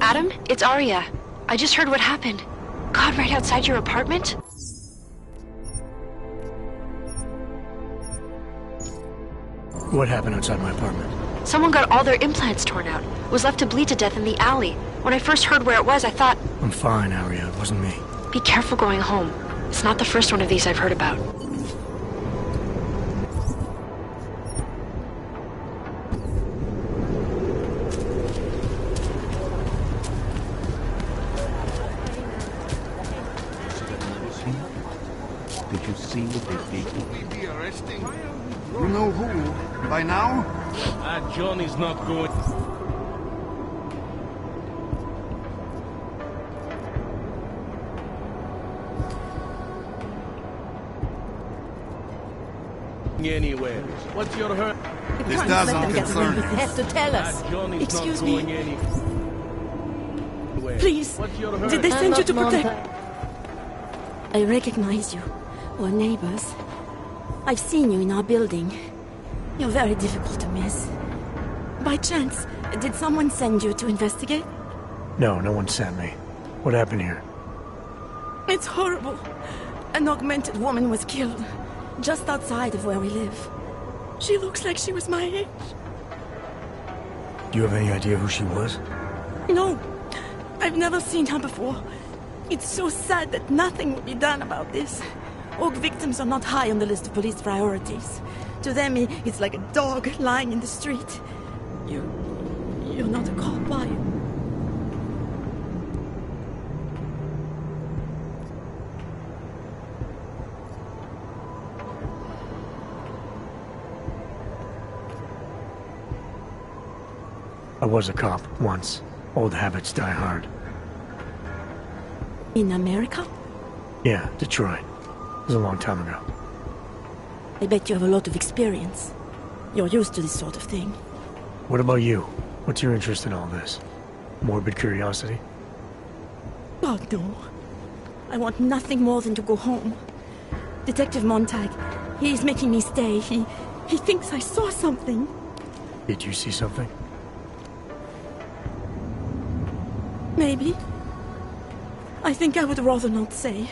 Adam, it's Arya. I just heard what happened. God, right outside your apartment? What happened outside my apartment? Someone got all their implants torn out. Was left to bleed to death in the alley. When I first heard where it was, I thought... I'm fine, Arya. It wasn't me. Be careful going home. It's not the first one of these I've heard about. Did you see what they did? Will we be arresting? You know who? By now? John is not going... anywhere. What's your hurt? This doesn't concern you. They have to tell us. John is Excuse not me. going anywhere. Please. What's your hurt? Did they send you to protect? I recognize you. We're neighbors. I've seen you in our building. You're very difficult to miss. By chance, did someone send you to investigate? No, no one sent me. What happened here? It's horrible. An augmented woman was killed, just outside of where we live. She looks like she was my age. Do you have any idea who she was? No, I've never seen her before. It's so sad that nothing will be done about this. Orc victims are not high on the list of police priorities. To them, it's like a dog lying in the street. You're not a cop, are you? I was a cop, once. Old habits die hard. In America? Yeah, Detroit. It was a long time ago. I bet you have a lot of experience. You're used to this sort of thing. What about you? What's your interest in all this? Morbid curiosity? God, no. I want nothing more than to go home. Detective Montag, he's making me stay. He thinks I saw something. Did you see something? Maybe. I think I would rather not say,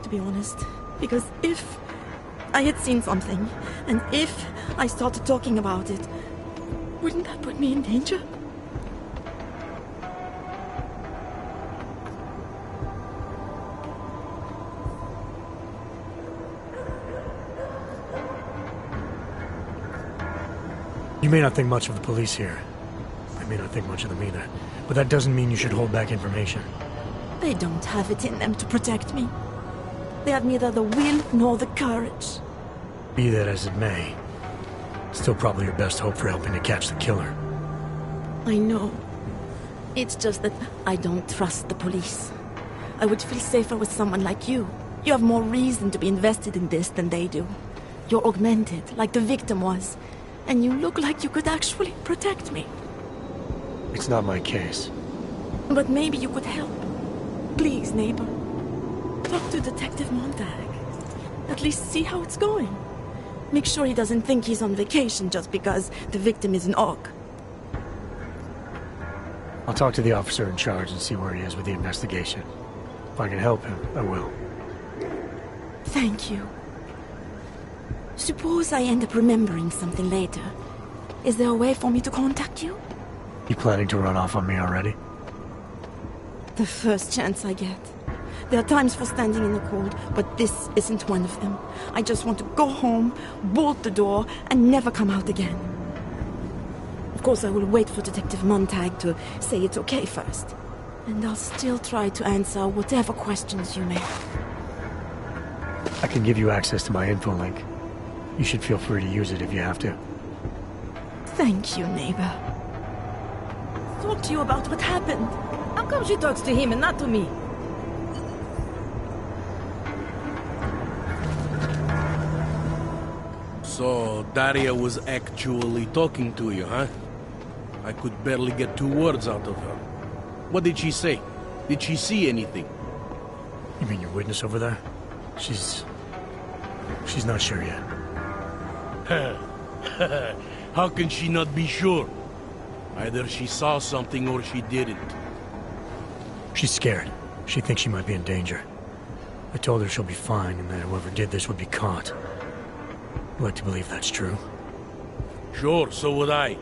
to be honest. Because if I had seen something, and if I started talking about it, wouldn't that put me in danger? You may not think much of the police here. I may not think much of them either. But that doesn't mean you should hold back information. They don't have it in them to protect me. They have neither the will nor the courage. Be that as it may, still probably your best hope for helping to catch the killer. I know. It's just that I don't trust the police. I would feel safer with someone like you. You have more reason to be invested in this than they do. You're augmented, like the victim was. And you look like you could actually protect me. It's not my case. But maybe you could help. Please, neighbor. Talk to Detective Montag. At least see how it's going. Make sure he doesn't think he's on vacation just because the victim is an orc. I'll talk to the officer in charge and see where he is with the investigation. If I can help him, I will. Thank you. Suppose I end up remembering something later. Is there a way for me to contact you? You planning to run off on me already? The first chance I get. There are times for standing in the cold, but this isn't one of them. I just want to go home, bolt the door, and never come out again. Of course, I will wait for Detective Montag to say it's okay first. And I'll still try to answer whatever questions you may have. I can give you access to my info link. You should feel free to use it if you have to. Thank you, neighbor. Talk to you about what happened. How come she talks to him and not to me? So, Daria was actually talking to you, huh? I could barely get 2 words out of her. What did she say? Did she see anything? You mean your witness over there? She's not sure yet. How can she not be sure? Either she saw something or she didn't. She's scared. She thinks she might be in danger. I told her she'll be fine and that whoever did this would be caught. I'd like to believe that's true. Sure, so would I.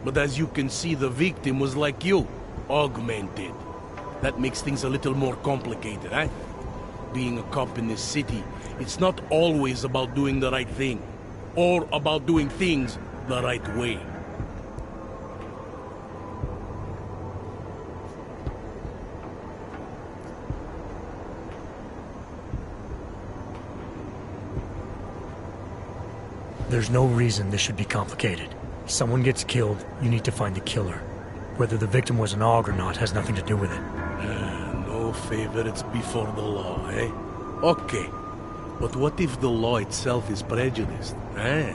But as you can see, the victim was like you, augmented. That makes things a little more complicated, eh? Being a cop in this city, it's not always about doing the right thing, or about doing things the right way. There's no reason this should be complicated. Someone gets killed, you need to find the killer. Whether the victim was an AUG or not has nothing to do with it. No favorites before the law, eh? Okay. But what if the law itself is prejudiced, eh?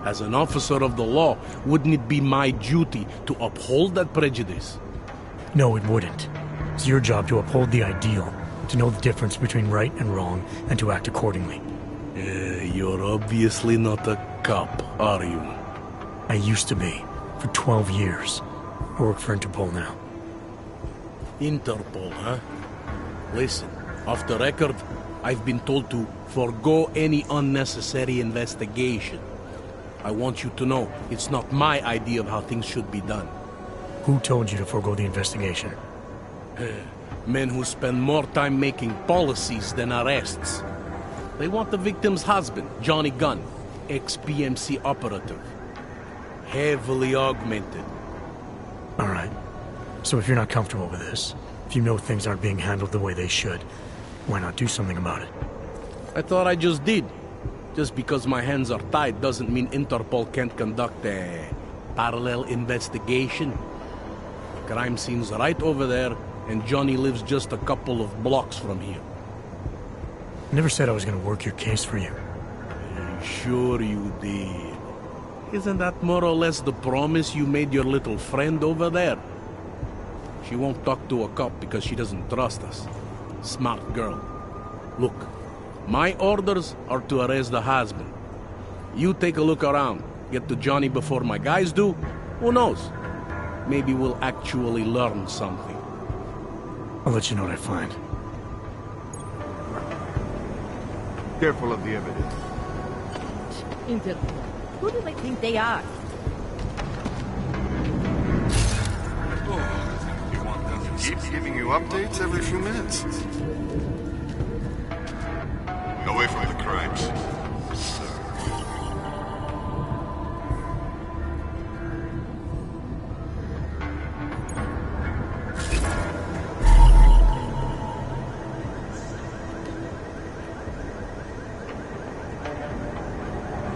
As an officer of the law, wouldn't it be my duty to uphold that prejudice? No, it wouldn't. It's your job to uphold the ideal, to know the difference between right and wrong, and to act accordingly. You're obviously not a cop, are you? I used to be, for 12 years. I work for Interpol now. Interpol, huh? Listen, off the record, I've been told to forego any unnecessary investigation. I want you to know it's not my idea of how things should be done. Who told you to forego the investigation? Men who spend more time making policies than arrests. They want the victim's husband, Johnny Gunn, ex-PMC operative. Heavily augmented. All right. So if you're not comfortable with this, if you know things aren't being handled the way they should, why not do something about it? I thought I just did. Just because my hands are tied doesn't mean Interpol can't conduct a parallel investigation. The crime scene's right over there, and Johnny lives just a couple of blocks from here. I never said I was going to work your case for you. Sure you did. Isn't that more or less the promise you made your little friend over there? She won't talk to a cop because she doesn't trust us. Smart girl. Look, my orders are to arrest the husband. You take a look around. Get to Johnny before my guys do. Who knows? Maybe we'll actually learn something. I'll let you know what I find. Careful of the evidence. Interpol. Who do they think they are? You want them to keep giving you updates every few minutes? Away from the crimes, sir.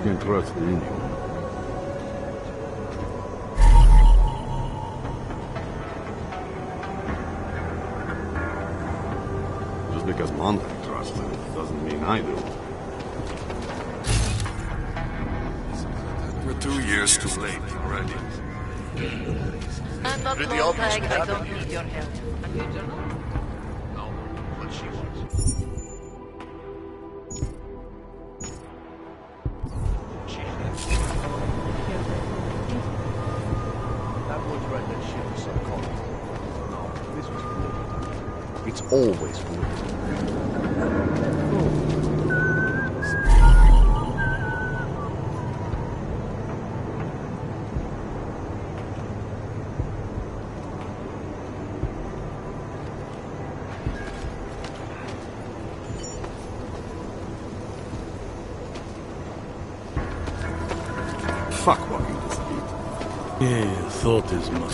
Can't trust anyone. Just because Monty trusts it doesn't mean I do. We're 2 years too late already. I'm not Pretty Lord obvious Peg, what I happened don't here. need your help. A new journal? No, but she was. That was right, that shit was psychology. No, this was political. It's always political. Fuck walking this beat. Yeah, thought as much.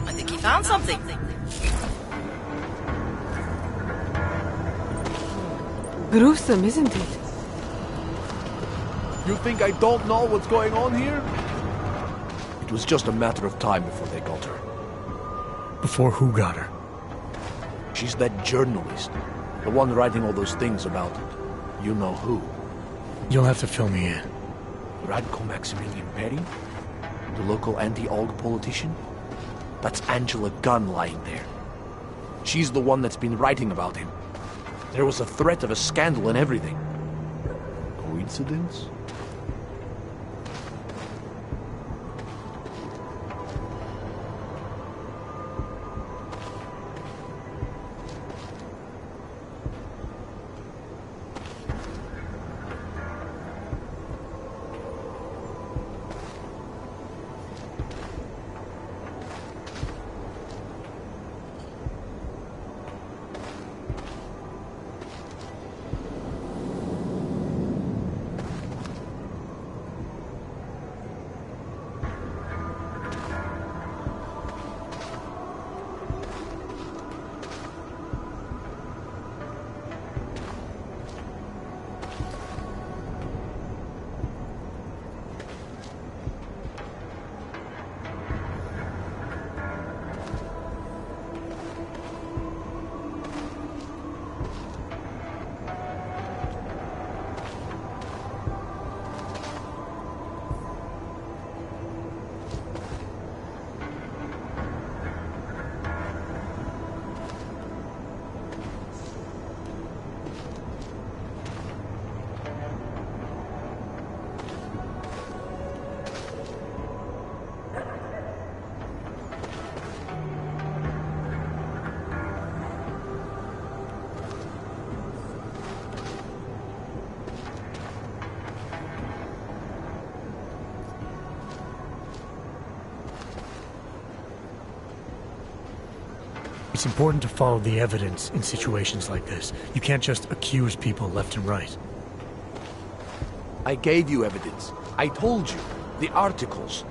I think he found something. Gruesome, isn't it? You think I don't know what's going on here? It was just a matter of time before they got her. Before who got her? She's that journalist. The one writing all those things about you know who. You'll have to fill me in. Radko Maximilian Perry? The local anti-AUG politician? That's Angela Gunn lying there. She's the one that's been writing about him. There was a threat of a scandal and everything. Coincidence? It's important to follow the evidence in situations like this. You can't just accuse people left and right. I gave you evidence. I told you. The articles.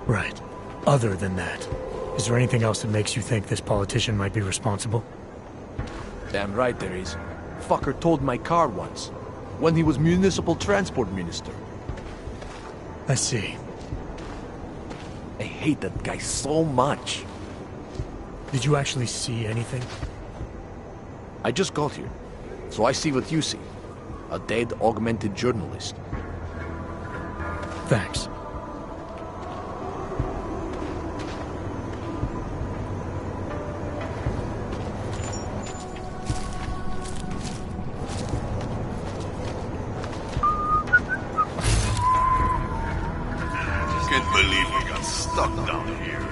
Right. Other than that, is there anything else that makes you think this politician might be responsible? Damn right there is. Fucker towed my car once. When he was municipal transport minister. I see. I hate that guy so much. Did you actually see anything? I just got here, so I see what you see. A dead, augmented journalist. Thanks. Can't believe we got stuck down here.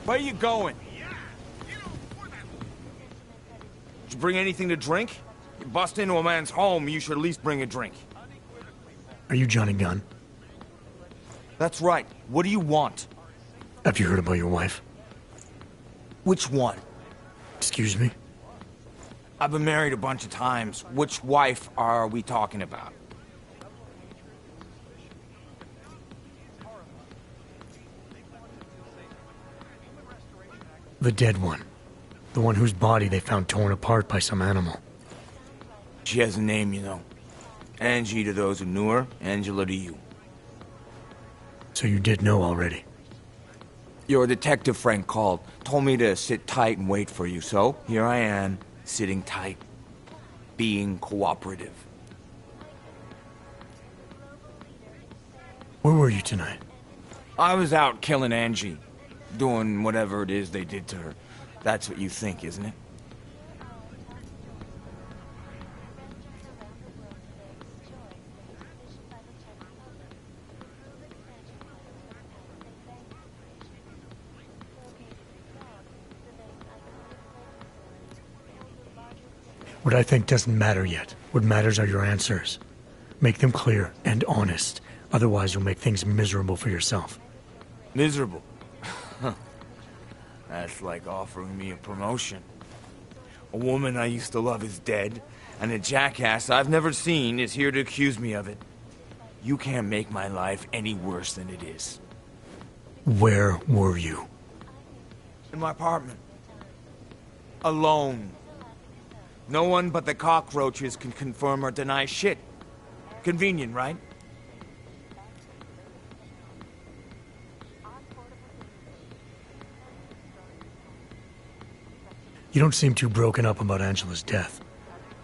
Where you going? Did you bring anything to drink? You bust into a man's home, you should at least bring a drink. Are you Johnny Gunn? That's right. What do you want? Have you heard about your wife? Which one? Excuse me? I've been married a bunch of times. Which wife are we talking about? The dead one. The one whose body they found torn apart by some animal. She has a name, you know. Angie to those who knew her, Angela to you. So you did know already? Your detective friend called, told me to sit tight and wait for you, so here I am, sitting tight, being cooperative. Where were you tonight? I was out killing Angie, doing whatever it is they did to her. That's what you think, isn't it? What I think doesn't matter yet. What matters are your answers. Make them clear and honest. Otherwise, you'll make things miserable for yourself. Miserable? That's like offering me a promotion. A woman I used to love is dead, and a jackass I've never seen is here to accuse me of it. You can't make my life any worse than it is. Where were you? In my apartment. Alone. No one but the cockroaches can confirm or deny shit. Convenient, right? You don't seem too broken up about Angela's death.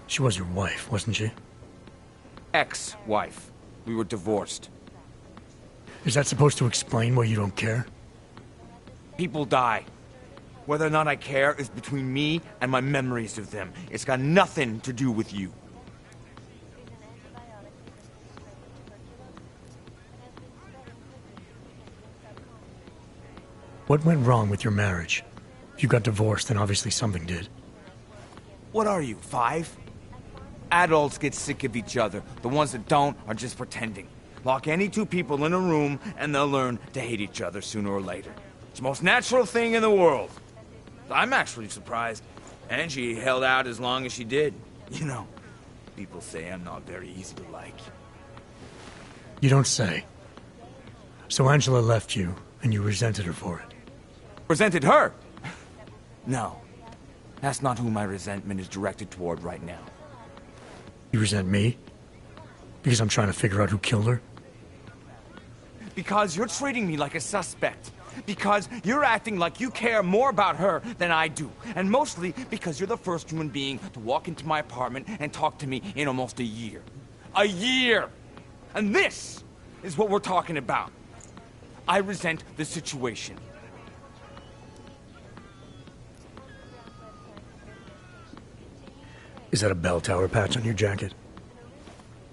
She was your wife, wasn't she? Ex-wife. We were divorced. Is that supposed to explain why you don't care? People die. Whether or not I care is between me and my memories of them. It's got nothing to do with you. What went wrong with your marriage? If you got divorced, then obviously something did. What are you, 5? Adults get sick of each other. The ones that don't are just pretending. Lock any two people in a room and they'll learn to hate each other sooner or later. It's the most natural thing in the world. I'm actually surprised Angie held out as long as she did. You know, people say I'm not very easy to like. You don't say. So Angela left you, and you resented her for it. Resented her? No. That's not who my resentment is directed toward right now. You resent me? Because I'm trying to figure out who killed her? Because you're treating me like a suspect. Because you're acting like you care more about her than I do. And mostly because you're the first human being to walk into my apartment and talk to me in almost a year. A year! And this is what we're talking about. I resent the situation. Is that a bell tower patch on your jacket?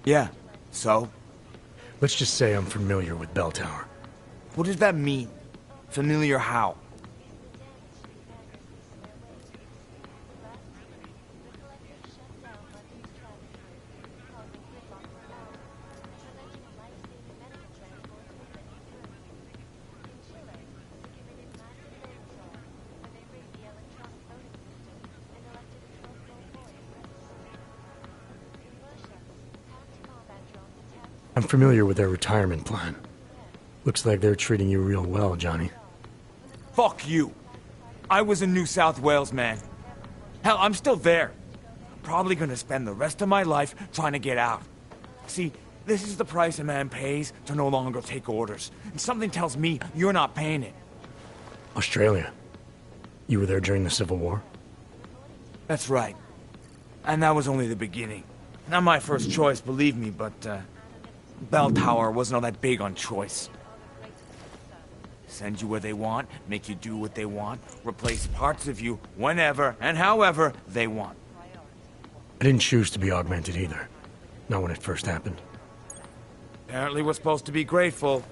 Yeah, so? Let's just say I'm familiar with bell tower. What does that mean? Familiar how? I'm familiar with their retirement plan. Looks like they're treating you real well, Johnny. Fuck you. I was in New South Wales, man. Hell, I'm still there. Probably gonna spend the rest of my life trying to get out. See, this is the price a man pays to no longer take orders. And something tells me you're not paying it. Australia. You were there during the Civil War? That's right. And that was only the beginning. Not my first choice, believe me, but, Bell Tower wasn't all that big on choice. Send you where they want, make you do what they want, replace parts of you whenever and however they want. I didn't choose to be augmented either. Not when it first happened. Apparently we're supposed to be grateful.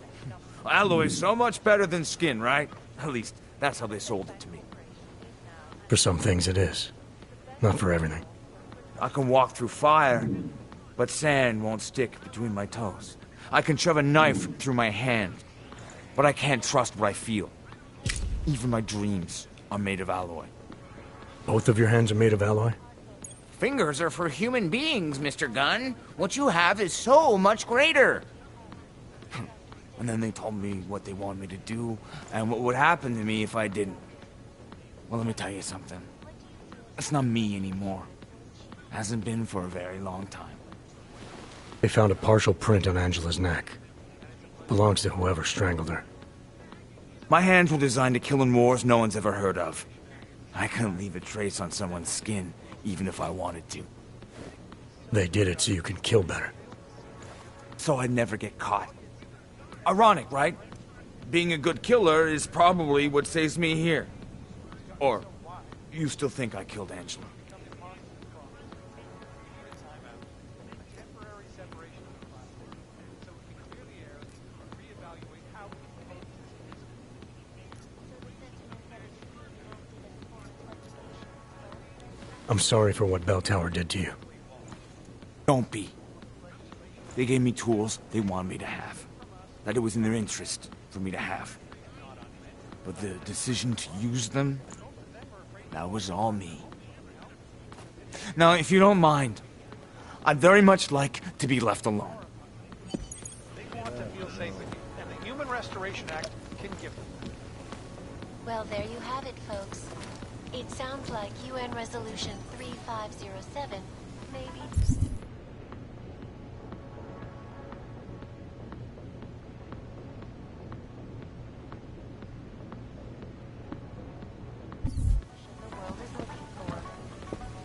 Alloy's so much better than skin, right? At least, That's how they sold it to me. For some things it is. Not for everything. I can walk through fire, but sand won't stick between my toes. I can shove a knife through my hand, but I can't trust what I feel. Even my dreams are made of alloy. Both of your hands are made of alloy? Fingers are for human beings, Mr. Gunn. What you have is so much greater. And then they told me what they wanted me to do, and what would happen to me if I didn't. Well, let me tell you something. It's not me anymore. Hasn't been for a very long time. They found a partial print on Angela's neck. Belongs to whoever strangled her. My hands were designed to kill in wars no one's ever heard of. I couldn't leave a trace on someone's skin, even if I wanted to. They did it so you can kill better. So I'd never get caught. Ironic, right? Being a good killer is probably what saves me here. Or, you still think I killed Angela? I'm sorry for what Bell Tower did to you. Don't be. They gave me tools they wanted me to have. That it was in their interest for me to have. But the decision to use them, that was all me. Now, if you don't mind, I'd very much like to be left alone. They want to feel safe with you, and the Human Restoration Act can give them that. Well, there you have it, folks. It sounds like UN Resolution 3507, maybe. The world is looking for.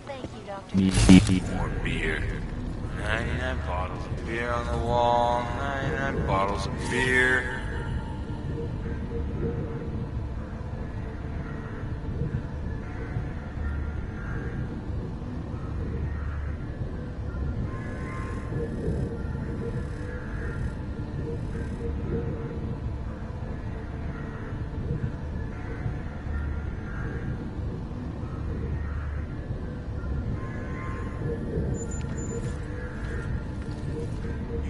Thank you, Dr. More beer. 99 bottles of beer on the wall. 99 bottles of beer.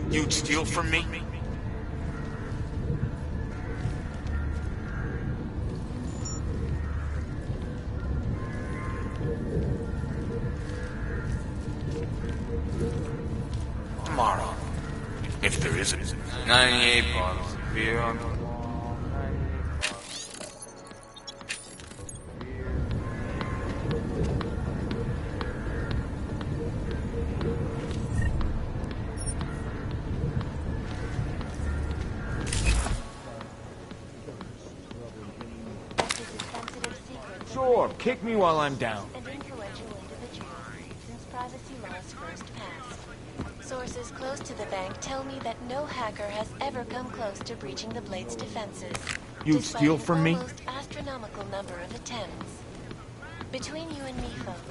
You'd steal from me? Tomorrow. If there is a 98 bottles of beer on the wall. 98 bottles. Sure, kick me while I'm down. An influential individual since privacy laws first passed. Sources close to the bank tell me that no hacker has ever come close to breaching the Blade's defenses. You'd despite steal an from me? almost astronomical number of attempts. Between you and me, folks,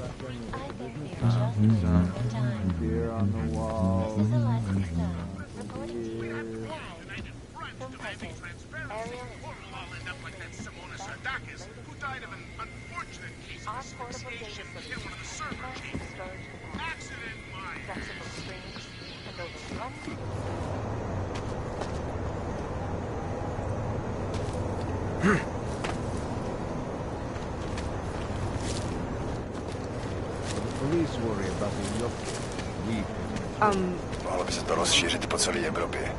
I think we're just wasting their time. Beer on the wall. This is Eliza Stone, reporting to you live from Purpose. Ariel our portable data system has storage capacity, flexible screens, and over 1 Police worry about the look. Mohlo by se to rozšířit po celé Evropě.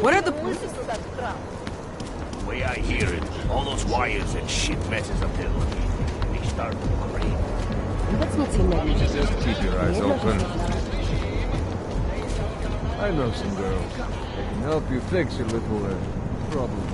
What are the... The way I hear it, all those wires and shit messes up their looking. They start to crazy. Let's not say negative. Just keep your eyes open. I know some girls. They can help you fix your little problem.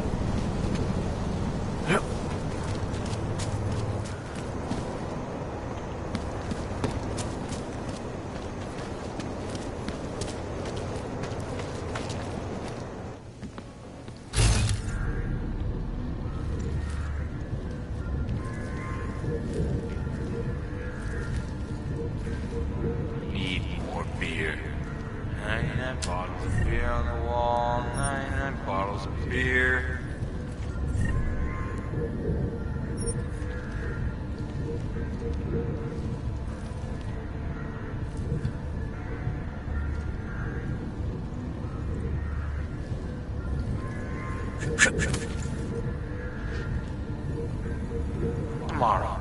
beer. Tomorrow,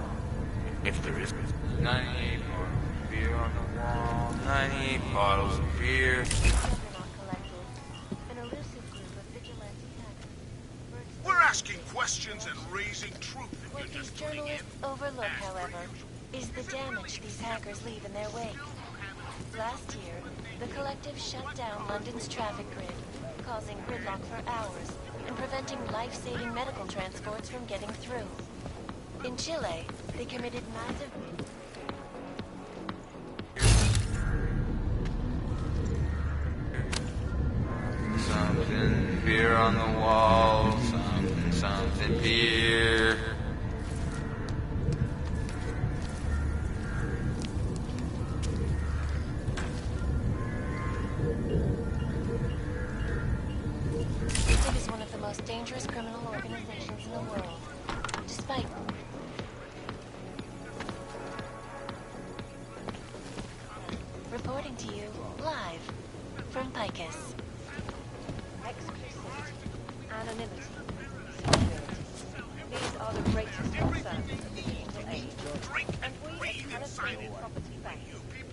if there is 98 bottles of beer on the wall, 98 bottles of beer. An elusive group of vigilante hackers. We're asking questions and raising truth if What you're these just tuning in. journalists overlook, however, is the damage these hackers leave in their wake. Last year, the collective shut down London's traffic grid, causing gridlock for hours and preventing life-saving medical transports from getting through. In Chile, they committed massive... Something beer on the wall, something beer. It is one of the most dangerous criminal organizations in the world. Despite... Reporting to you, live, from Picus. Exclusivity, anonymity, security. These are the greatest concerns of the digital age. And we at California Property Bank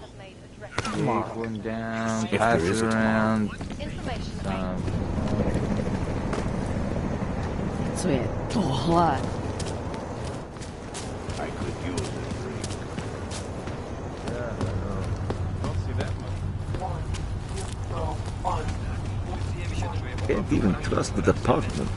have made addresses. Take one down, pass it around. Information I could use a drink. Yeah, I know. Don't see that much. Can't even trust the department.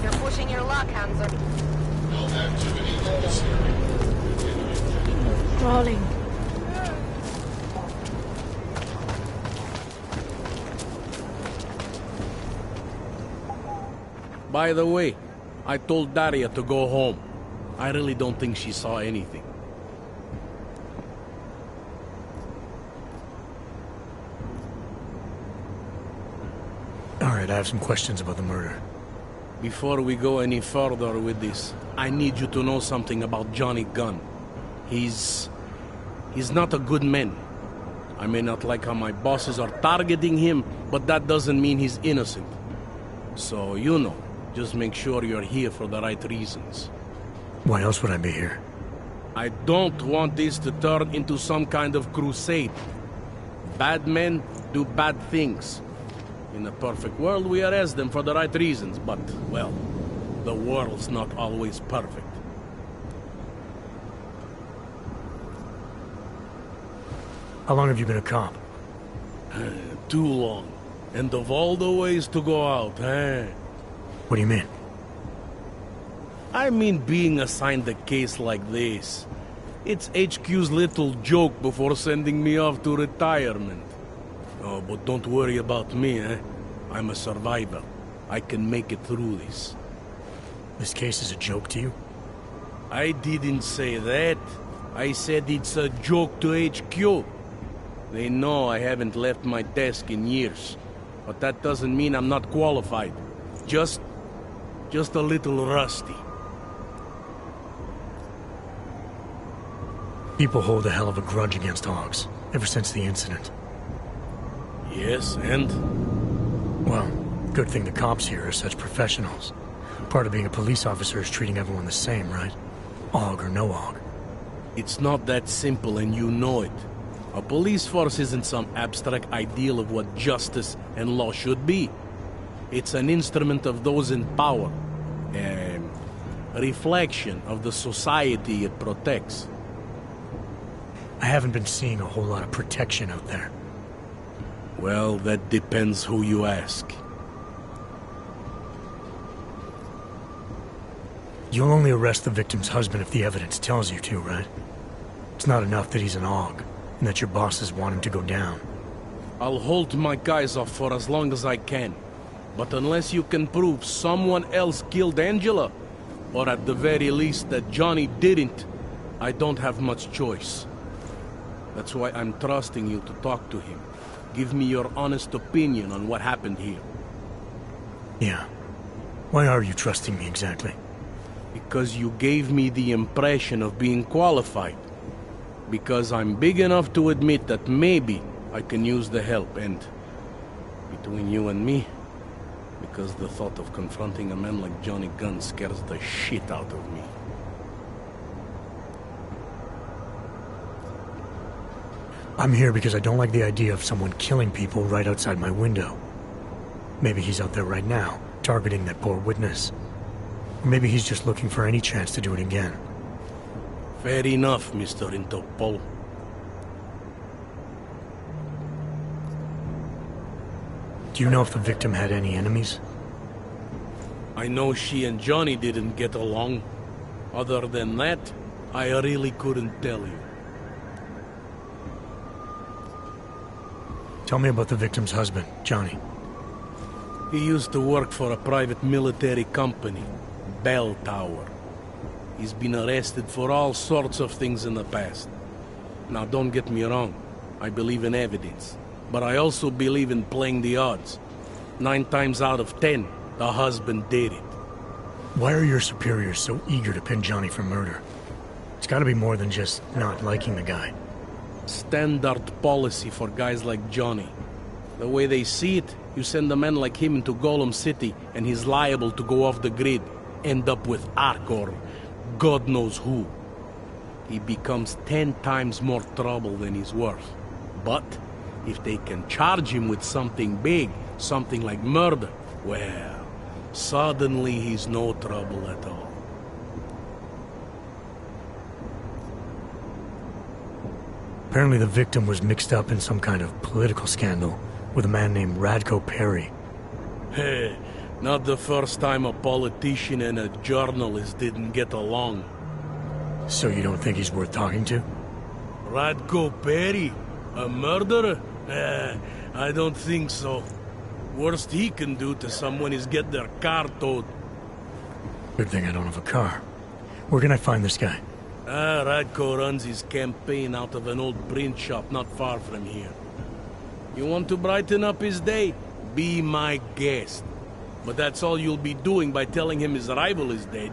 You're pushing your luck, Hanser. No activity necessary. Crawling. By the way, I told Daria to go home. I really don't think she saw anything. All right, I have some questions about the murder. Before we go any further with this, I need you to know something about Johnny Gunn. He's not a good man. I may not like how my bosses are targeting him, but that doesn't mean he's innocent. So, you know, just make sure you're here for the right reasons. Why else would I be here? I don't want this to turn into some kind of crusade. Bad men do bad things. In a perfect world, we arrest them for the right reasons, but, well, the world's not always perfect. How long have you been a cop? Too long. And of all the ways to go out, eh? What do you mean? I mean being assigned a case like this. It's HQ's little joke before sending me off to retirement. Oh, but don't worry about me, eh? I'm a survivor. I can make it through this. This case is a joke to you? I didn't say that. I said it's a joke to HQ. They know I haven't left my desk in years. But that doesn't mean I'm not qualified. Just a little rusty. People hold a hell of a grudge against Hogs, ever since the incident. Yes, and? Well, good thing the cops here are such professionals. Part of being a police officer is treating everyone the same, right? Og or no Og. It's not that simple, and you know it. A police force isn't some abstract ideal of what justice and law should be. It's an instrument of those in power. A reflection of the society it protects. I haven't been seeing a whole lot of protection out there. Well, that depends who you ask. You'll only arrest the victim's husband if the evidence tells you to, right? It's not enough that he's an Og, and that your bosses want him to go down. I'll hold my guys off for as long as I can. But unless you can prove someone else killed Angela, or at the very least that Johnny didn't, I don't have much choice. That's why I'm trusting you to talk to him. Give me your honest opinion on what happened here. Yeah. Why are you trusting me exactly? Because you gave me the impression of being qualified. Because I'm big enough to admit that maybe I can use the help, and between you and me, because the thought of confronting a man like Johnny Gunn scares the shit out of me. I'm here because I don't like the idea of someone killing people right outside my window. Maybe he's out there right now, targeting that poor witness. Or maybe he's just looking for any chance to do it again. Fair enough, Mr. Interpol. Do you know if the victim had any enemies? I know she and Johnny didn't get along. Other than that, I really couldn't tell you. Tell me about the victim's husband, Johnny. He used to work for a private military company, Bell Tower. He's been arrested for all sorts of things in the past. Now, don't get me wrong. I believe in evidence. But I also believe in playing the odds. 9 times out of 10, the husband did it. Why are your superiors so eager to pin Johnny for murder? It's gotta be more than just not liking the guy. Standard policy for guys like Johnny. The way they see it, you send a man like him into Golem City, and he's liable to go off the grid, end up with Ark or God knows who. He becomes 10 times more trouble than he's worth. But if they can charge him with something big, something like murder, well, suddenly he's no trouble at all. Apparently the victim was mixed up in some kind of political scandal with a man named Radko Perry. Hey, not the first time a politician and a journalist didn't get along. So you don't think he's worth talking to? Radko Perry? A murderer? I don't think so. Worst he can do to someone is get their car towed. Good thing I don't have a car. Where can I find this guy? Radko runs his campaign out of an old print shop not far from here. You want to brighten up his day? Be my guest. But that's all you'll be doing by telling him his rival is dead.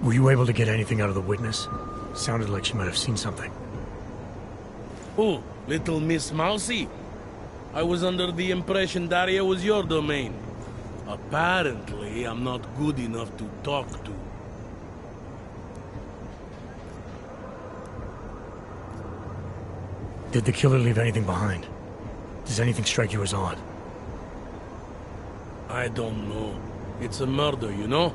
Were you able to get anything out of the witness? Sounded like she might have seen something. Who? Little Miss Mousy? I was under the impression Daria was your domain. Apparently, I'm not good enough to talk to. Did the killer leave anything behind? Does anything strike you as odd? I don't know. It's a murder, you know?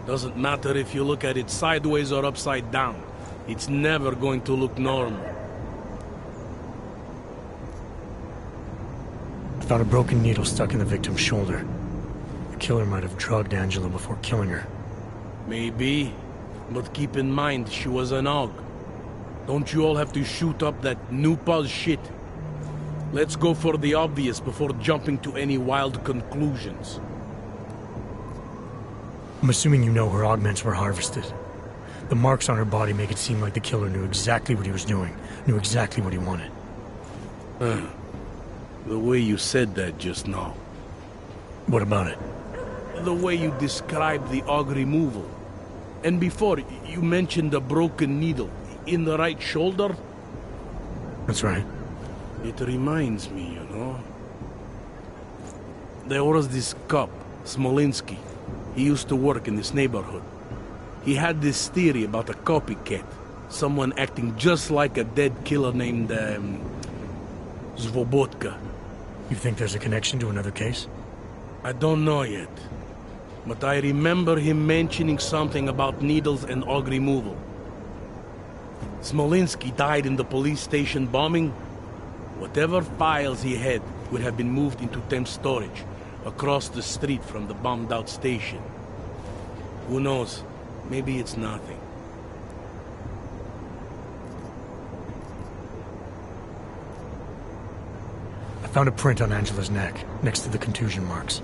Doesn't matter if you look at it sideways or upside down. It's never going to look normal. I found a broken needle stuck in the victim's shoulder. The killer might have drugged Angela before killing her. Maybe. But keep in mind, she was an Og. Don't you all have to shoot up that new pulse shit? Let's go for the obvious before jumping to any wild conclusions. I'm assuming you know her augments were harvested. The marks on her body make it seem like the killer knew exactly what he was doing, knew exactly what he wanted. The way you said that just now. What about it? The way you described the Og removal. And before, you mentioned a broken needle in the right shoulder? That's right. It reminds me, you know. There was this cop, Smolinski. He used to work in this neighborhood. He had this theory about a copycat. Someone acting just like a dead killer named, Svobotka. You think there's a connection to another case? I don't know yet. But I remember him mentioning something about needles and og removal. Smolinski died in the police station bombing. Whatever files he had would have been moved into temp storage, across the street from the bombed-out station. Who knows? Maybe it's nothing. I found a print on Angela's neck, next to the contusion marks.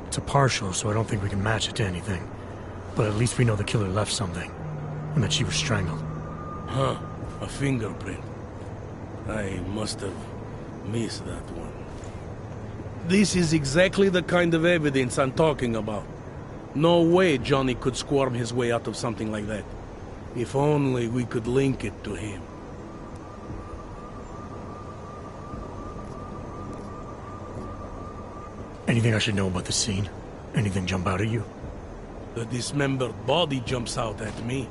It's a partial, so I don't think we can match it to anything. But at least we know the killer left something, and that she was strangled. Huh, a fingerprint. I must have missed that one. This is exactly the kind of evidence I'm talking about. No way Johnny could squirm his way out of something like that. If only we could link it to him. Anything I should know about the scene? Anything jump out at you? The dismembered body jumps out at me.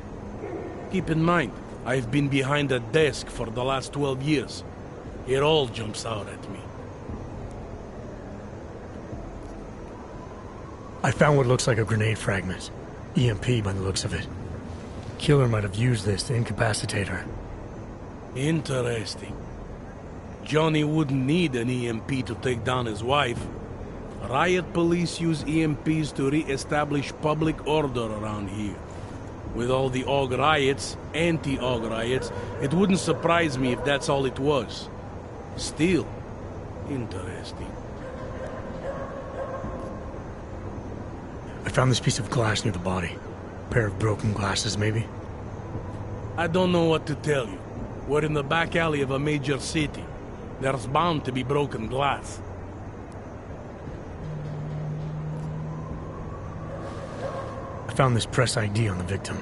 Keep in mind, I've been behind a desk for the last 12 years. It all jumps out at me. I found what looks like a grenade fragment. EMP by the looks of it. Killer might have used this to incapacitate her. Interesting. Johnny wouldn't need an EMP to take down his wife. Riot police use EMPs to re-establish public order around here. With all the AUG riots, anti-AUG riots, it wouldn't surprise me if that's all it was. Still, interesting. I found this piece of glass near the body. A pair of broken glasses, maybe? I don't know what to tell you. We're in the back alley of a major city. There's bound to be broken glass. I found this press ID on the victim.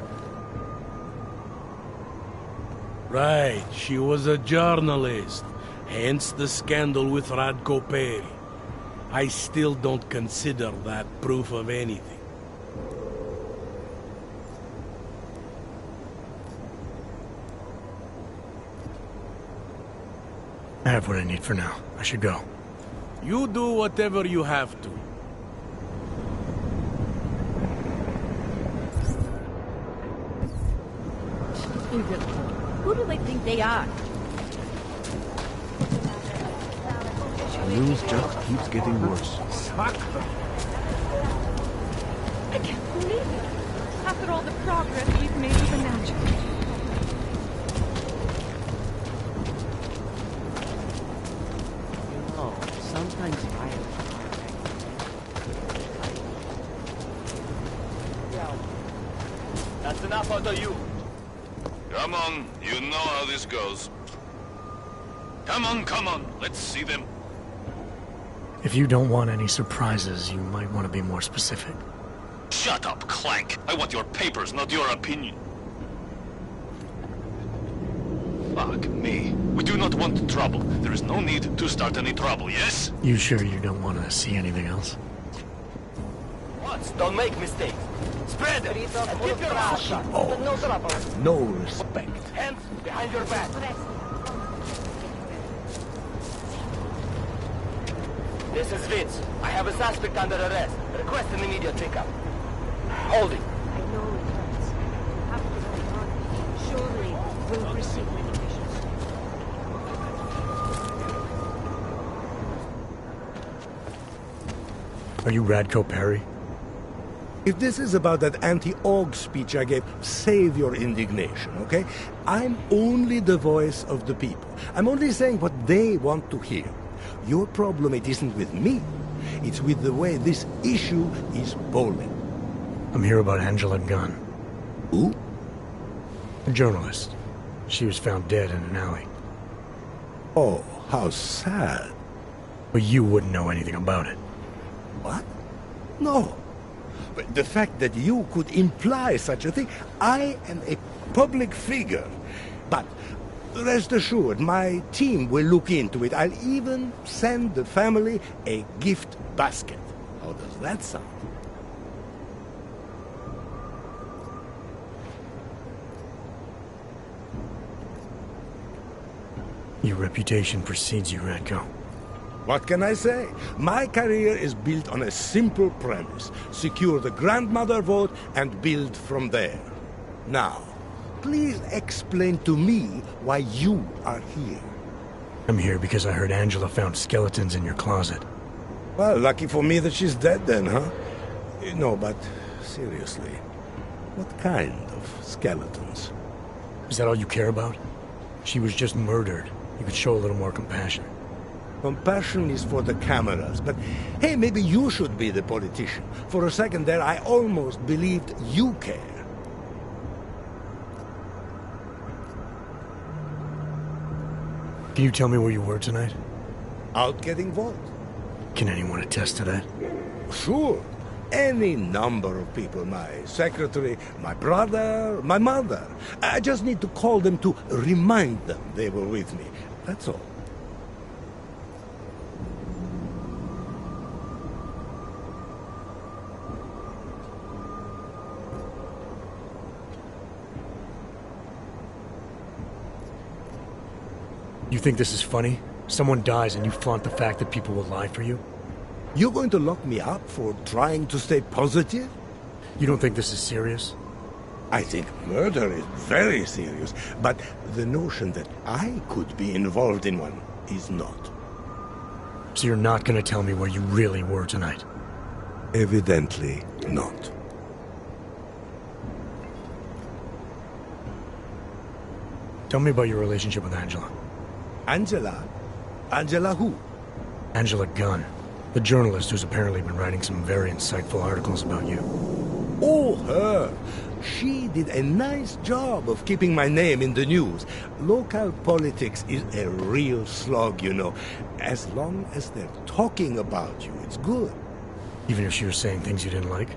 Right, she was a journalist. Hence the scandal with Radko Perry. I still don't consider that proof of anything. I have what I need for now. I should go. You do whatever you have to. Who do they think they are? The news just keeps getting worse. I can't believe it. After all the progress we've made with the magic. Sometimes That's enough out of you. Come on, you know how this goes. Come on, let's see them. If you don't want any surprises, you might want to be more specific. Shut up, Clank. I want your papers, not your opinion. Fuck me. We do not want trouble. There is no need to start any trouble, yes? You sure you don't want to see anything else? Once, don't make mistakes. Spread them, and keep your mouth shut. Oh, No trouble. no respect. Hands behind your back. This is Vince. I have a suspect under arrest. Request an immediate pickup. Hold it. I know it hurts. Have to hold on. Surely we'll receive medications. Are you Radko Perry? If this is about that anti-AUG speech I gave, save your indignation, okay? I'm only the voice of the people. I'm only saying what they want to hear. Your problem, it isn't with me. It's with the way this issue is bowling. I'm here about Angela Gunn. Who? A journalist. She was found dead in an alley. Oh, how sad. But you wouldn't know anything about it. What? No. But the fact that you could imply such a thing, I am a public figure. But Rest assured, my team will look into it. I'll even send the family a gift basket. How does that sound? Your reputation precedes you, Radko. What can I say? My career is built on a simple premise. Secure the grandmother vote and build from there. Now, please explain to me why you are here. I'm here because I heard Angela found skeletons in your closet. Well, lucky for me that she's dead then, huh? No, but seriously, what kind of skeletons? Is that all you care about? She was just murdered. You could show a little more compassion. Compassion is for the cameras, but hey, maybe you should be the politician. For a second there, I almost believed you care. Can you tell me where you were tonight? Out getting votes. Can anyone attest to that? Sure. Any number of people. My secretary, my brother, my mother. I just need to call them to remind them they were with me. That's all. You think this is funny? Someone dies and you flaunt the fact that people will lie for you? You're going to lock me up for trying to stay positive? You don't think this is serious? I think murder is very serious, but the notion that I could be involved in one is not. So you're not going to tell me where you really were tonight? Evidently not. Tell me about your relationship with Angela. Angela? Angela who? Angela Gunn, the journalist who's apparently been writing some very insightful articles about you. Oh, her! She did a nice job of keeping my name in the news. Local politics is a real slog, you know. As long as they're talking about you, it's good. Even if she was saying things you didn't like?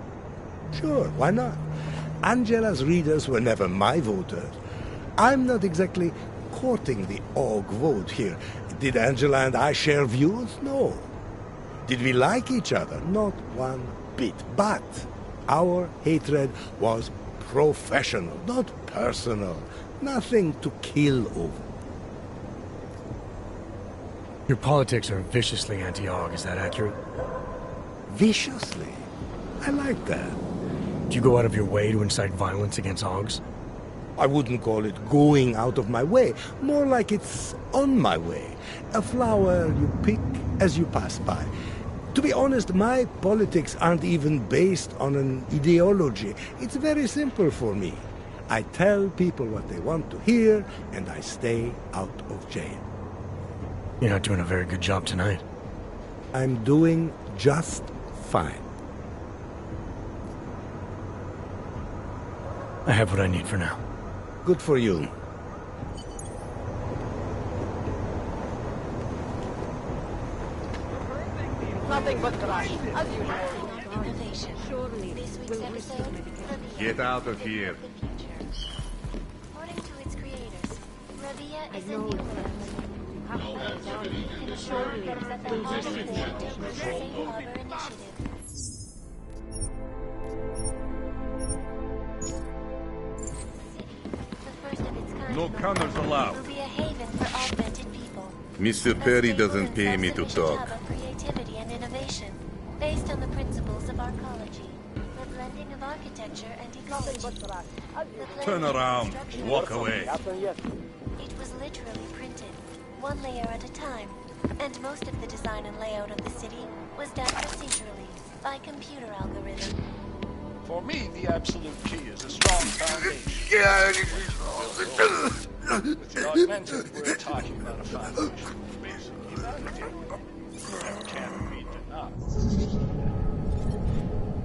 Sure, why not? Angela's readers were never my voters. I'm not exactly courting the org vote here. Did Angela and I share views? No. Did we like each other? Not one bit. But our hatred was professional, not personal. Nothing to kill over. Your politics are viciously anti-AUG, is that accurate? Viciously? I like that. Do you go out of your way to incite violence against AUGs? I wouldn't call it going out of my way. More like it's on my way. A flower you pick as you pass by. To be honest, my politics aren't even based on an ideology. It's very simple for me. I tell people what they want to hear, and I stay out of jail. You're not doing a very good job tonight. I'm doing just fine. I have what I need for now. Good for you. Nothing but trash, as usual. Innovation. This week's episode, Get out of here. according to its creators, Ravia is a new world. Surely, that the heart of the Safe Harbor Initiative. No counters allowed. Will be a haven for augmented people. Mr. Perry doesn't pay me to talk. Hub of creativity and innovation, based on the principles of arcology, the blending of architecture and ecology. Turn around. Walk away. It was literally printed, one layer at a time, and most of the design and layout of the city was done procedurally by computer algorithm. For me, the absolute key is a strong foundation. With the augmented, we're talking about a foundation for basic humanity. That can't be denied.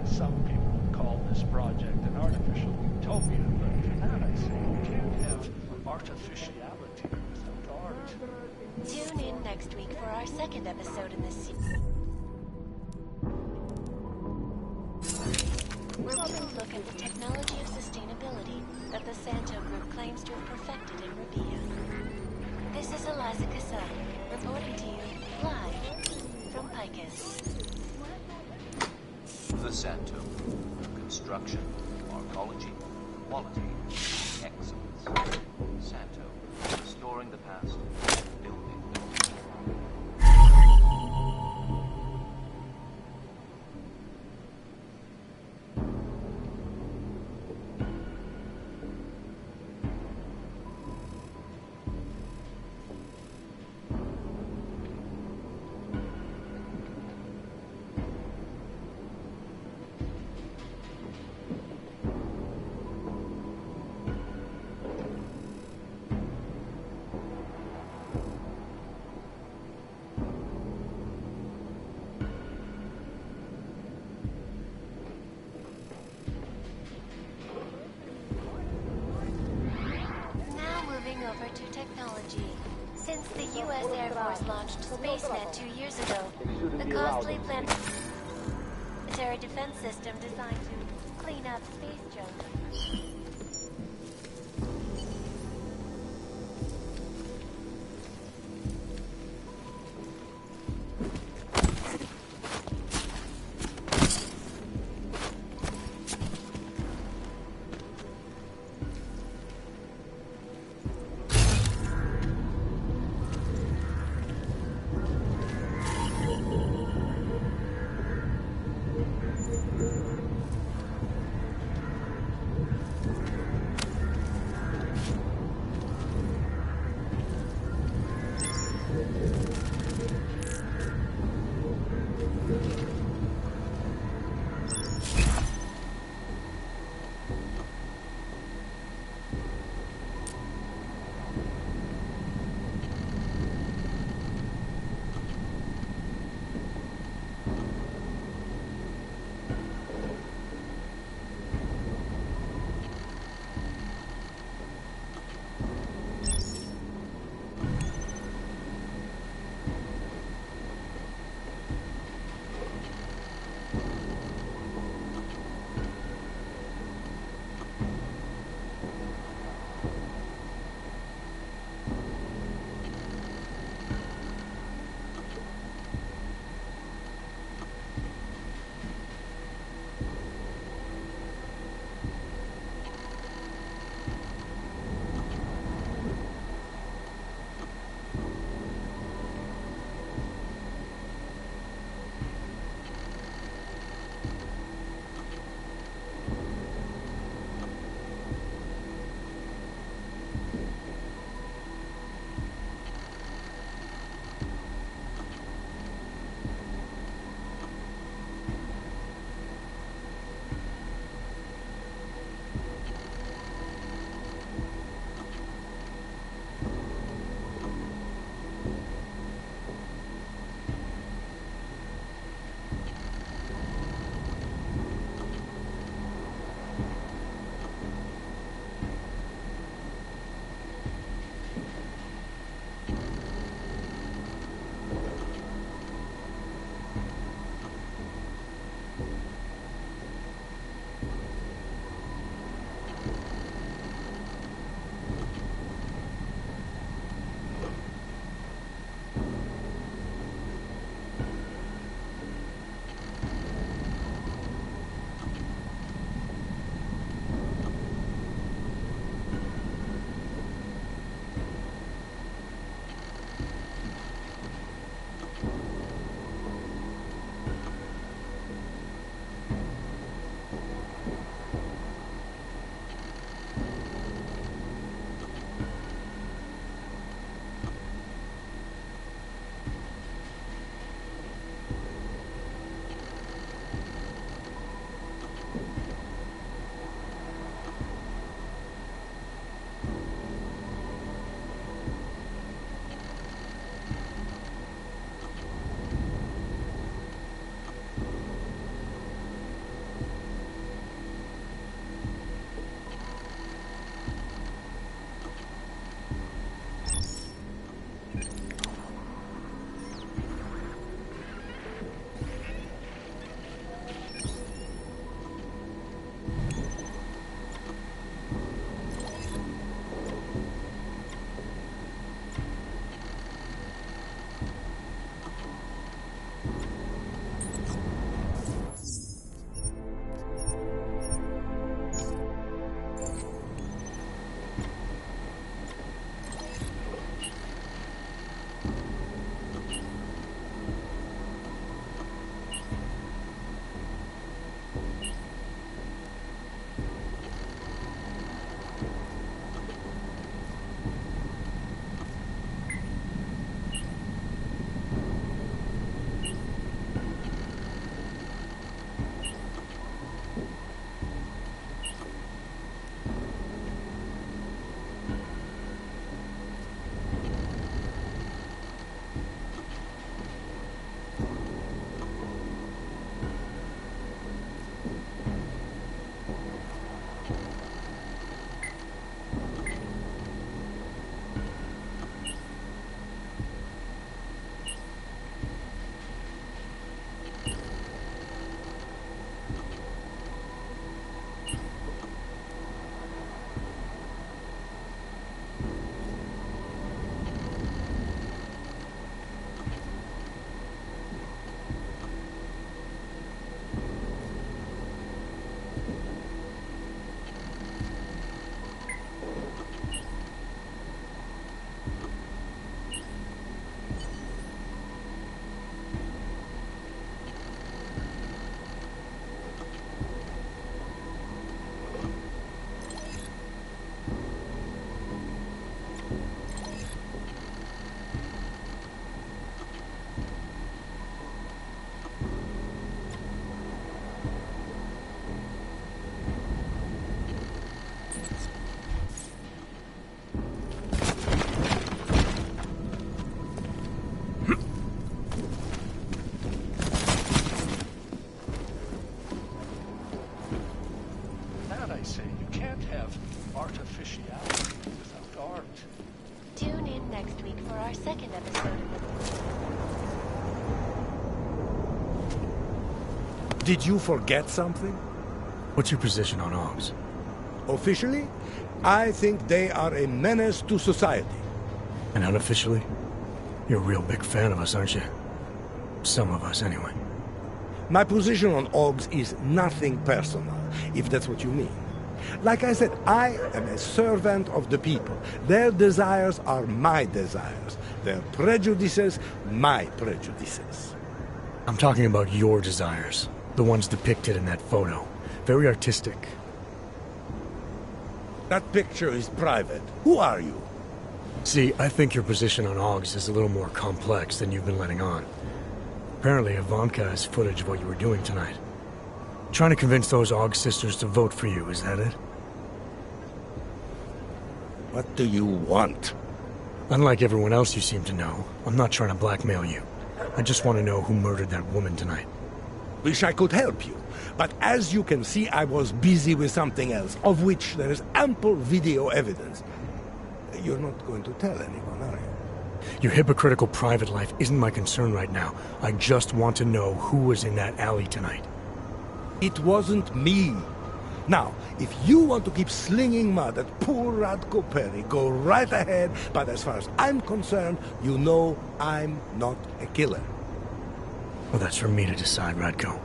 Some people call this project an artificial utopia, but for that I say you can't have artificiality without art. Tune in next week for our second episode in this season. Where we will look at the technology of sustainability that the Santo Group claims to have perfected in Rabia. This is Eliza Cassell, reporting to you live from Picus. The Santo. Construction, arcology, quality, excellence. Santo. Restoring the past, building the future. Over to technology. Since the U.S. Air Force launched SpaceNet 2 years ago, the costly planetary defense system designed to clean up space junk. That I say, you can't have artificiality without art. Tune in next week for our second episode of Did you forget something? What's your position on Augs? Officially, I think they are a menace to society. And unofficially? You're a real big fan of us, aren't you? Some of us, anyway. My position on Augs is nothing personal, if that's what you mean. Like I said, I am a servant of the people. Their desires are my desires. Their prejudices, my prejudices. I'm talking about your desires. The ones depicted in that photo. Very artistic. That picture is private. Who are you? See, I think your position on Augs is a little more complex than you've been letting on. Apparently, Ivanka has footage of what you were doing tonight. Trying to convince those Aug sisters to vote for you, is that it? What do you want? Unlike everyone else you seem to know, I'm not trying to blackmail you. I just want to know who murdered that woman tonight. Wish I could help you. But as you can see, I was busy with something else, of which there is ample video evidence. You're not going to tell anyone, are you? Your hypocritical private life isn't my concern right now. I just want to know who was in that alley tonight. It wasn't me. Now, if you want to keep slinging mud at poor Radko Perry, go right ahead, but as far as I'm concerned, you know I'm not a killer. Well, that's for me to decide, Radko.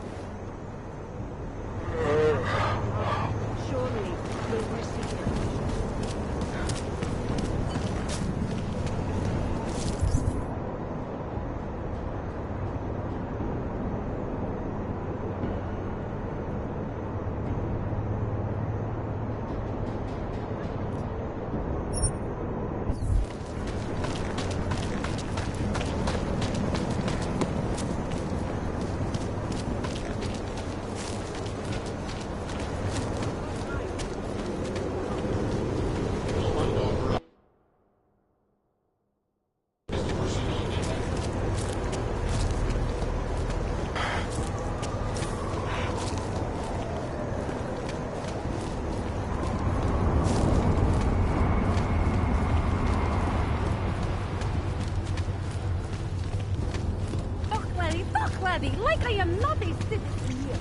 Surely we'll receive it. Like I am not a citizen here.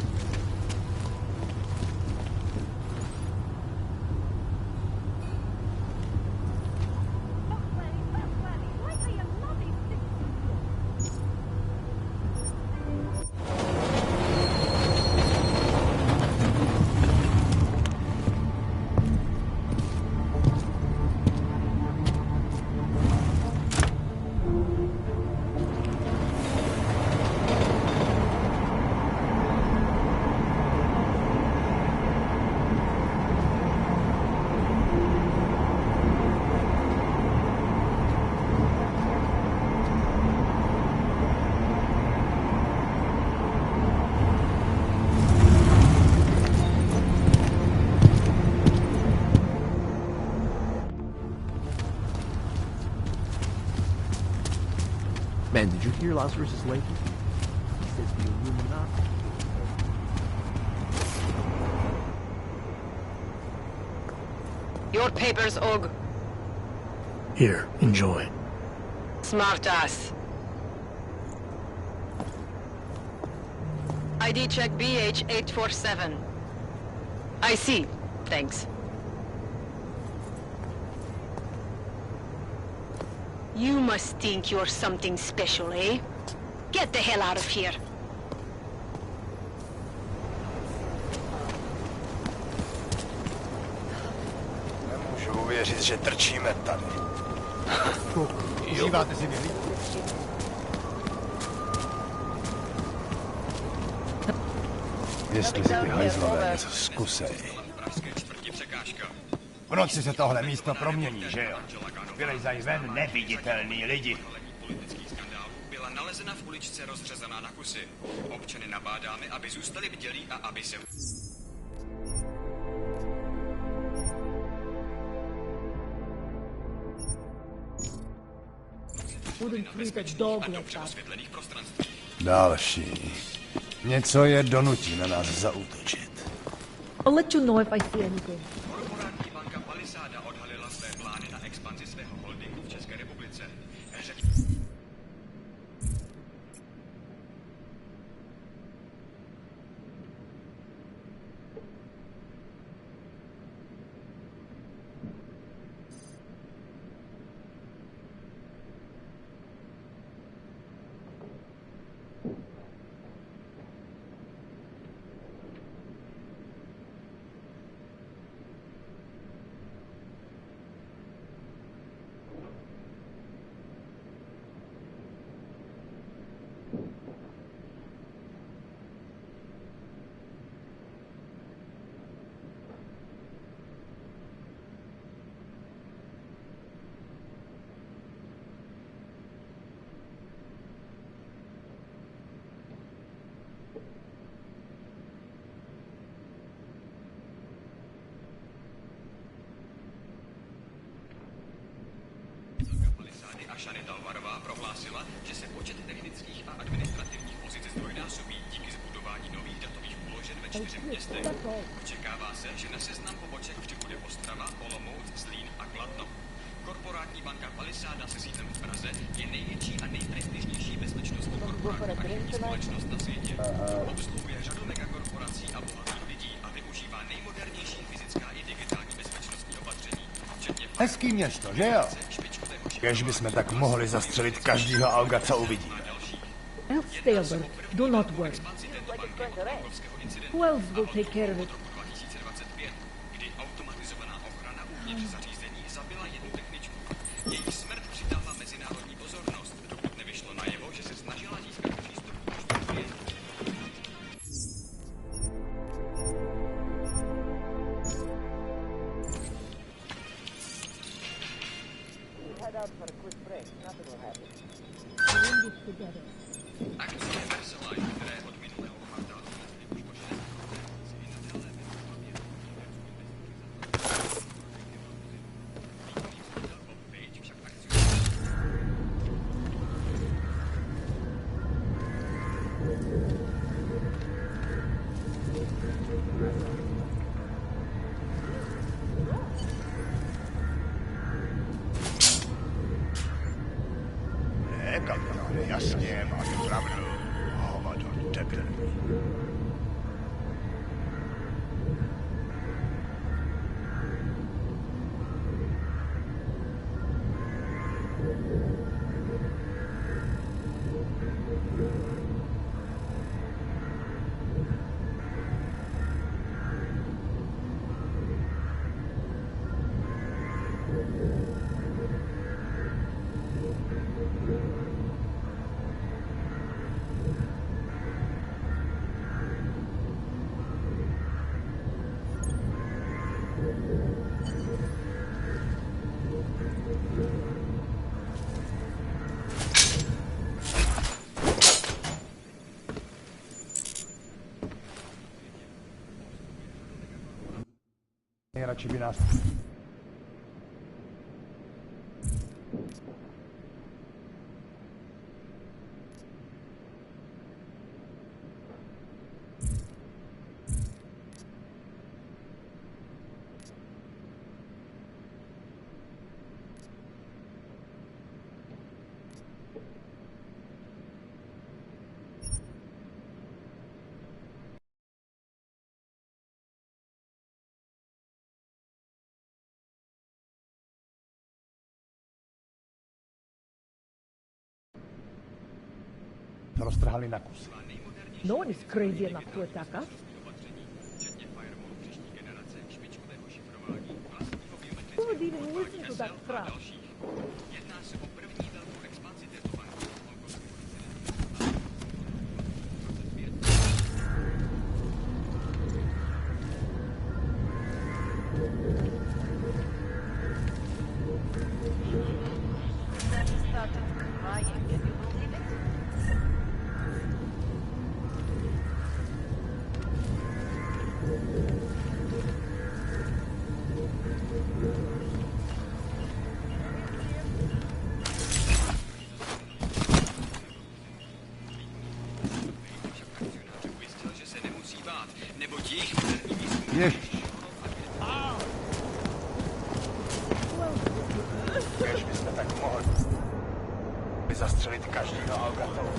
hear Lazarus is late? He says the Illuminati. Your papers, Og. Here, enjoy. Smart ass. ID check BH847. I see. Thanks. You must think you're something special, eh? Get the hell out of here. Nemůžu uvěřit, že trčíme tady. Užíváte si mě? Jestli si ty hajzlové něco zkusej. V noci se tohle místo promění, že jo? Vylezají ven neviditelní lidi. Byla nalezena v uličce rozřezaná na kusy. Občany nabádáme, aby zůstali bdělí a aby se... Další. Něco je donutí na nás zaútočit. I'll let you know if I see anything. Korporátní banka Palisáda odhalila své plány na expanzi svého holdingu v České republice. Šaneta Alvarová prohlásila, že se počet technických a administrativních pozic zdvojnásobí díky zbudování nových datových úložen ve 4 městech. Očekává se, že na seznam poboček přibude Ostrava, Olomouc, Zlín a Kladno. Korporátní banka Palisáda se sídlem v Praze je největší a nejprestižnější bezpečnostní korporátní společnost na světě. Obsluhuje řadu megakorporací a bohatých lidí a využívá nejmodernější fyzická i digitální bezpečnostní opatření, včetně... Hezký město, že jo? Kež bychom tak mohli zastřelit každýho alga, co uvidíme. I'll stay alert. Do not worry. Who else will take care of it? Kdy automatizovaná ochrana uvnitř zařízení zabila jednu techničku. Její smrt přitahla mezinárodní pozornost, dokud nevyšlo najevo, že se snažila získat přístup k účtu klientů. Head out for a quick break. Nothing will happen. We're in this together. Akcie Versailles, které od minulého kvartálu byly poškozené, Kapitáne, jasně, máš pravdu. Hovado debilní. Radši by nás... roztrhali na kusy. No one is crazy enough to attack us. Who would even listen to that crap? Ježiš. Kež byste tak mohli zastřelit každýho Algatova.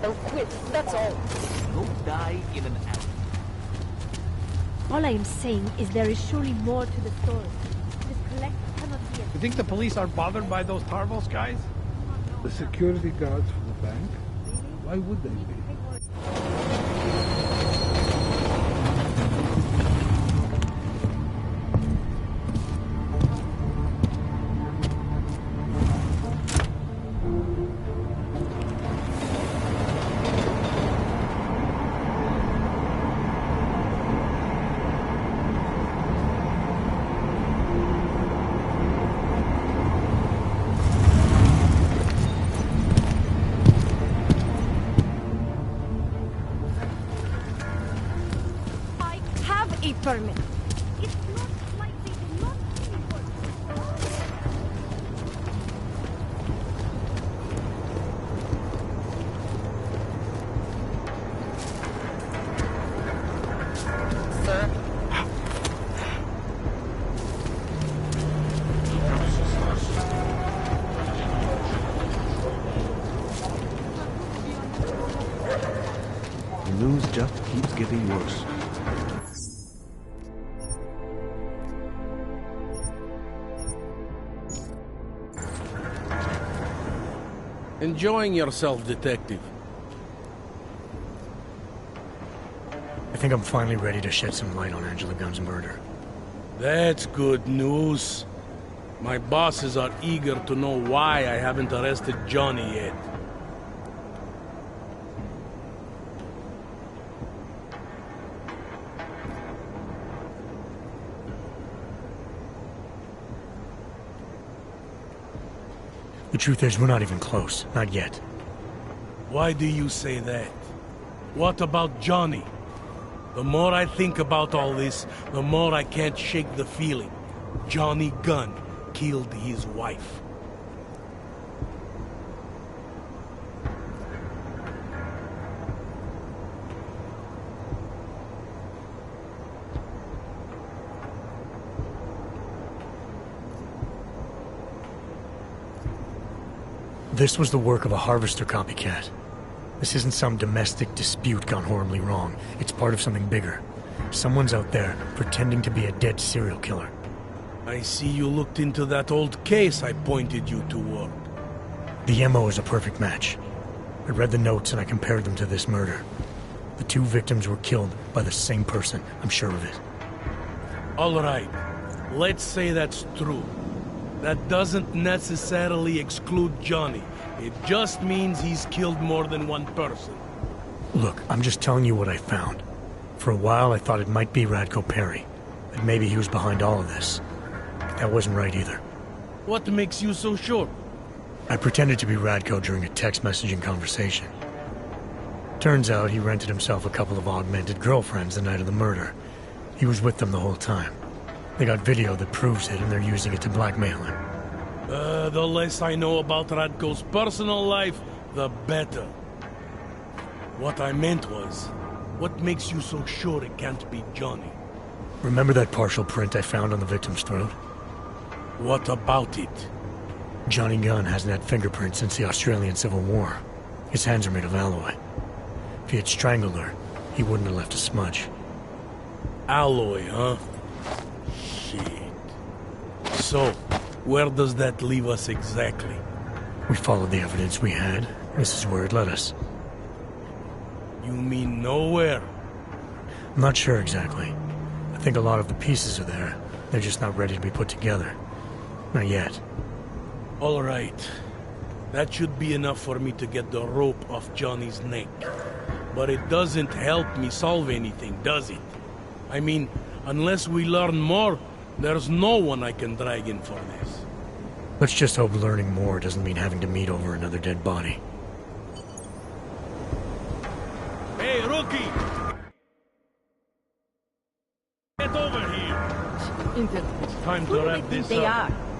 Don't quit, that's all. Don't die in an alley. All I am saying is there is surely more to the story. This collective cannot be You think the police are bothered by those Tarvos guys? The security guards for the bank? Why would they be? permit. It's not like they do not pay for it. Sir? The news just keeps getting worse. Enjoying yourself, detective. I think I'm finally ready to shed some light on Angela Gunn's murder. That's good news. My bosses are eager to know why I haven't arrested Johnny yet. The truth is, we're not even close. Not yet. Why do you say that? What about Johnny? The more I think about all this, the more I can't shake the feeling. Johnny Gunn killed his wife. This was the work of a harvester copycat. This isn't some domestic dispute gone horribly wrong. It's part of something bigger. Someone's out there pretending to be a dead serial killer. I see you looked into that old case I pointed you toward. The MO is a perfect match. I read the notes and I compared them to this murder. The two victims were killed by the same person, I'm sure of it. All right, let's say that's true. That doesn't necessarily exclude Johnny. It just means he's killed more than one person. Look, I'm just telling you what I found. For a while I thought it might be Radko Perry, that maybe he was behind all of this. But that wasn't right either. What makes you so sure? I pretended to be Radko during a text messaging conversation. Turns out he rented himself a couple of augmented girlfriends the night of the murder. He was with them the whole time. They got video that proves it, and they're using it to blackmail him. The less I know about Radko's personal life, the better. What I meant was, what makes you so sure it can't be Johnny? Remember that partial print I found on the victim's throat? What about it? Johnny Gunn hasn't had fingerprints since the Australian Civil War. His hands are made of alloy. If he had strangled her, he wouldn't have left a smudge. Alloy, huh? Shit. So, where does that leave us exactly? We followed the evidence we had, This is where it led us. You mean nowhere? I'm not sure exactly. I think a lot of the pieces are there. They're just not ready to be put together. Not yet. All right. That should be enough for me to get the rope off Johnny's neck. But it doesn't help me solve anything, does it? I mean, unless we learn more, there's no one I can drag in for this. Let's just hope learning more doesn't mean having to meet over another dead body. Hey, rookie! Get over here! Inter. Time Who to do wrap they think this they up. are?